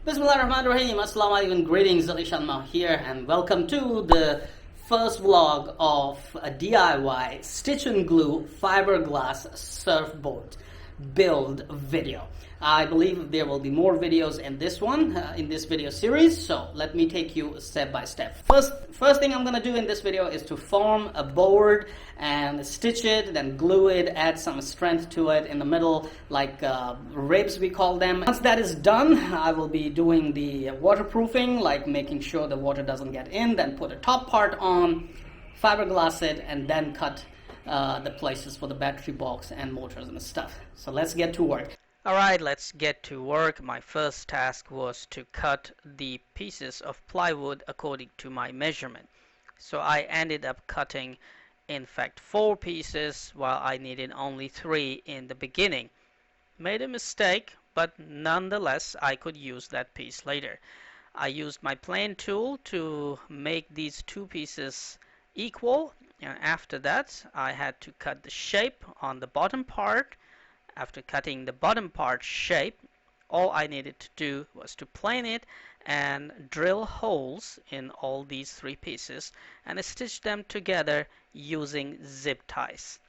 Bismillahirrahmanirrahim. Assalamu alaikum. Greetings, alishanmao here, and welcome to the first vlog of a DIY stitch and glue fiberglass surfboard build video. I believe there will be more videos in this one, in this video series, so let me take you step by step. First thing I'm gonna do in this video is to form a board and stitch it, then glue it, add some strength to it in the middle, like ribs we call them. Once that is done, I will be doing the waterproofing, like making sure the water doesn't get in, then put a top part on, fiberglass it, and then cut the places for the battery box and motors and stuff. So let's get to work. Alright, let's get to work. My first task was to cut the pieces of plywood according to my measurement. So I ended up cutting, in fact, 4 pieces while I needed only 3 in the beginning. Made a mistake, but nonetheless I could use that piece later. I used my plane tool to make these 2 pieces equal, and after that I had to cut the shape on the bottom part. After cutting the bottom part shape, all I needed to do was to plane it and drill holes in all these 3 pieces and stitch them together using zip ties.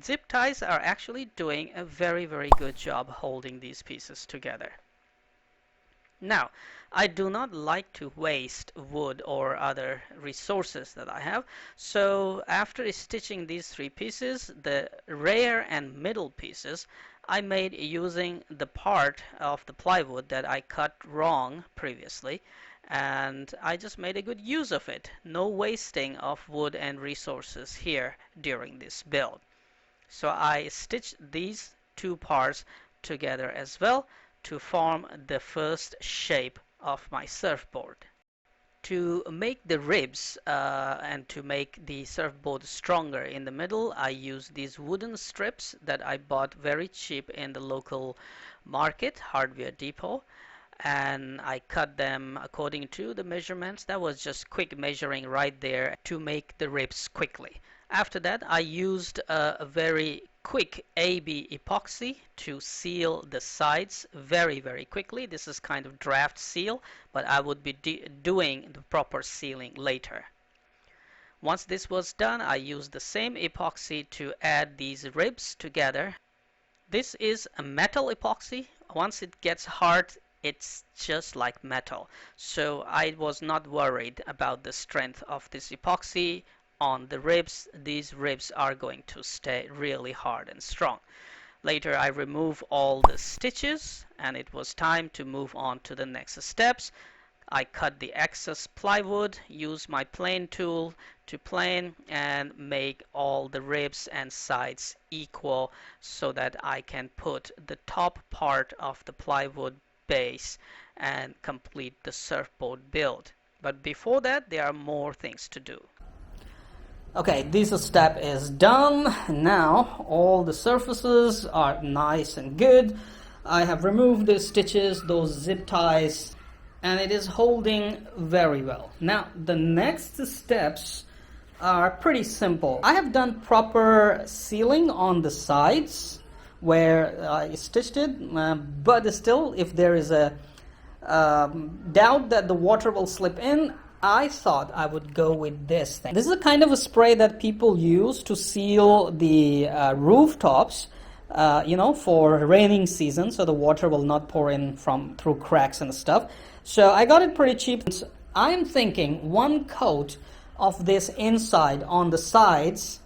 Zip ties are actually doing a very good job holding these pieces together. Now, I do not like to waste wood or other resources that I have, so after stitching these 3 pieces, the rear and middle pieces I made using the part of the plywood that I cut wrong previously, and I just made a good use of it. No wasting of wood and resources here during this build. So I stitched these 2 parts together as well to form the first shape of my surfboard. To make the ribs and to make the surfboard stronger in the middle, I used these wooden strips that I bought very cheap in the local market, hardware depot, and I cut them according to the measurements. That was just quick measuring right there to make the ribs quickly. After that, I used a very quick AB epoxy to seal the sides very quickly. This is kind of draft seal, but I would be doing the proper sealing later. Once this was done, I used the same epoxy to add these ribs together. This is a metal epoxy. Once it gets hard, it's just like metal. So I was not worried about the strength of this epoxy on the ribs. These ribs are going to stay really hard and strong. Later I removed all the stitches and it was time to move on to the next steps. I cut the excess plywood, used my plane tool to plane and make all the ribs and sides equal so that I can put the top part of the plywood base and complete the surfboard build. But before that, there are more things to do. Okay, this step is done. Now all the surfaces are nice and good. I have removed the stitches, those zip ties, and it is holding very well. Now the next steps are pretty simple. I have done proper sealing on the sides where I stitched it, but still if there is a doubt that the water will slip in, I thought I would go with this thing. This is a kind of a spray that people use to seal the rooftops, for raining season, so the water will not pour in through cracks and stuff. So I got it pretty cheap. I'm thinking 1 coat of this inside on the sides,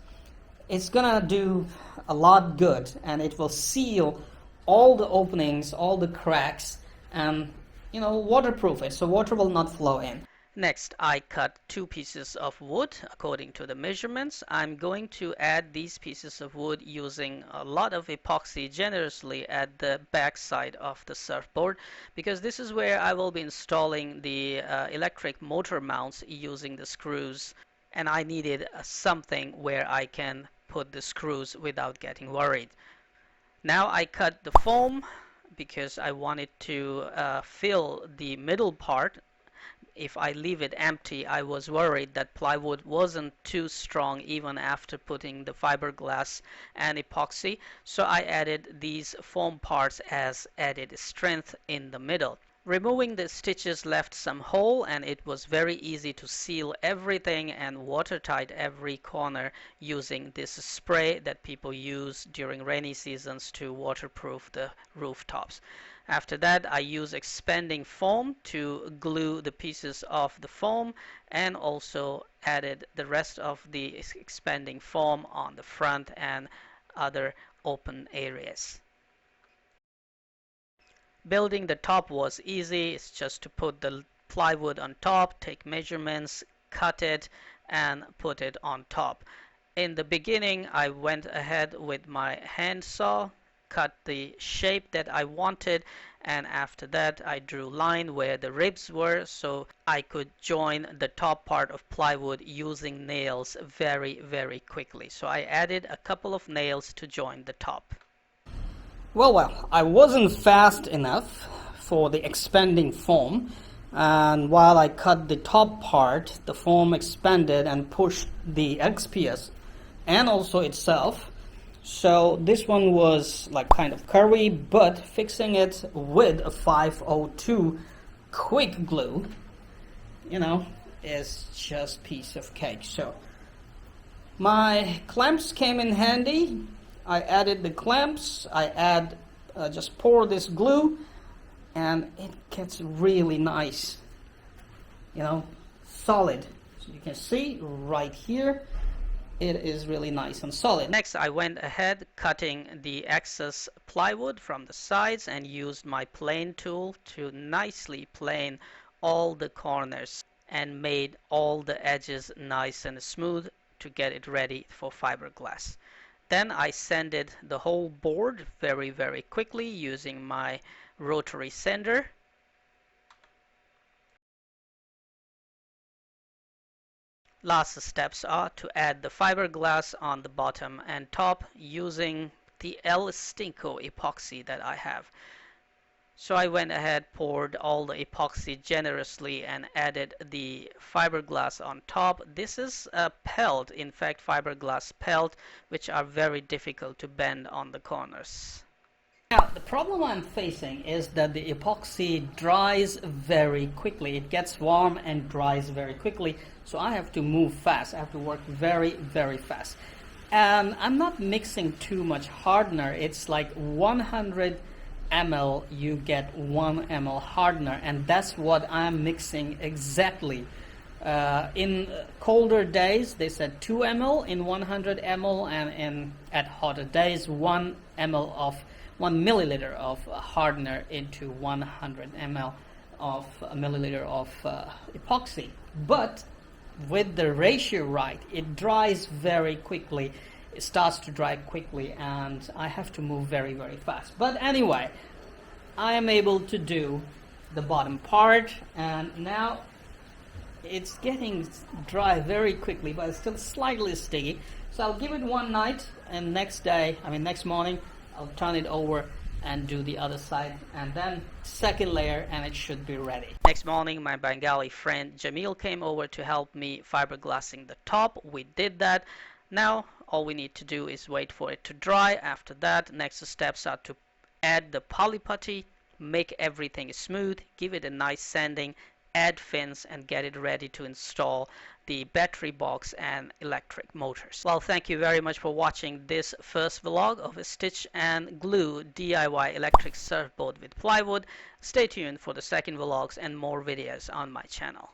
it's gonna do a lot good, and it will seal all the openings, all the cracks, and waterproof it, so water will not flow in. Next, I cut 2 pieces of wood according to the measurements. I'm going to add these pieces of wood using a lot of epoxy generously at the back side of the surfboard, because this is where I will be installing the electric motor mounts using the screws, and I needed something where I can put the screws without getting worried. Now I cut the foam because I wanted to fill the middle part. If I leave it empty, I was worried that plywood wasn't too strong even after putting the fiberglass and epoxy, so I added these foam parts as added strength in the middle. Removing the stitches left some hole, and it was very easy to seal everything and watertight every corner using this spray that people use during rainy seasons to waterproof the rooftops. After that, I use expanding foam to glue the pieces of the foam, and also added the rest of the expanding foam on the front and other open areas. Building the top was easy. It's just to put the plywood on top, take measurements, cut it, and put it on top. In the beginning, I went ahead with my hand saw, cut the shape that I wanted, and after that I drew line where the ribs were so I could join the top part of plywood using nails very quickly. So I added a couple of nails to join the top. Well, I wasn't fast enough for the expanding foam, and while I cut the top part, the foam expanded and pushed the XPS and also itself. So this one was like kind of curvy, but fixing it with a 502 quick glue, is just piece of cake. So my clamps came in handy. I added the clamps. I just pour this glue, and it gets really nice, solid. So you can see right here, it is really nice and solid. Next, I went ahead cutting the excess plywood from the sides and used my plane tool to nicely plane all the corners and made all the edges nice and smooth to get it ready for fiberglass. Then I sanded the whole board very quickly using my rotary sander. Last steps are to add the fiberglass on the bottom and top using the alishanmao epoxy that I have. So I went ahead, poured all the epoxy generously and added the fiberglass on top. This is a pelt, in fact fiberglass pelt, which are very difficult to bend on the corners. Now, the problem I'm facing is that the epoxy dries very quickly. It gets warm and dries very quickly, so I have to move fast. I have to work very fast. And I'm not mixing too much hardener. It's like 100 ml you get 1 ml hardener, and that's what I'm mixing exactly. In colder days they said 2 ml in 100 ml, and at hotter days 1 milliliter of hardener into 100 ml of a milliliter of epoxy. But with the ratio right, it dries very quickly. It starts to dry quickly, and I have to move very fast. But anyway, I am able to do the bottom part, and now it's getting dry very quickly, but it's still slightly sticky. So I'll give it one night, and next morning I'll turn it over and do the other side, and then second layer, and it should be ready. Next morning, my Bengali friend Jamil came over to help me fiberglassing the top. We did that. Now all we need to do is wait for it to dry. After that, next steps are to add the poly putty, make everything smooth, give it a nice sanding, add fins, and get it ready to install the battery box and electric motors. Well, thank you very much for watching this first vlog of a stitch and glue DIY electric surfboard with plywood. Stay tuned for the second vlogs and more videos on my channel.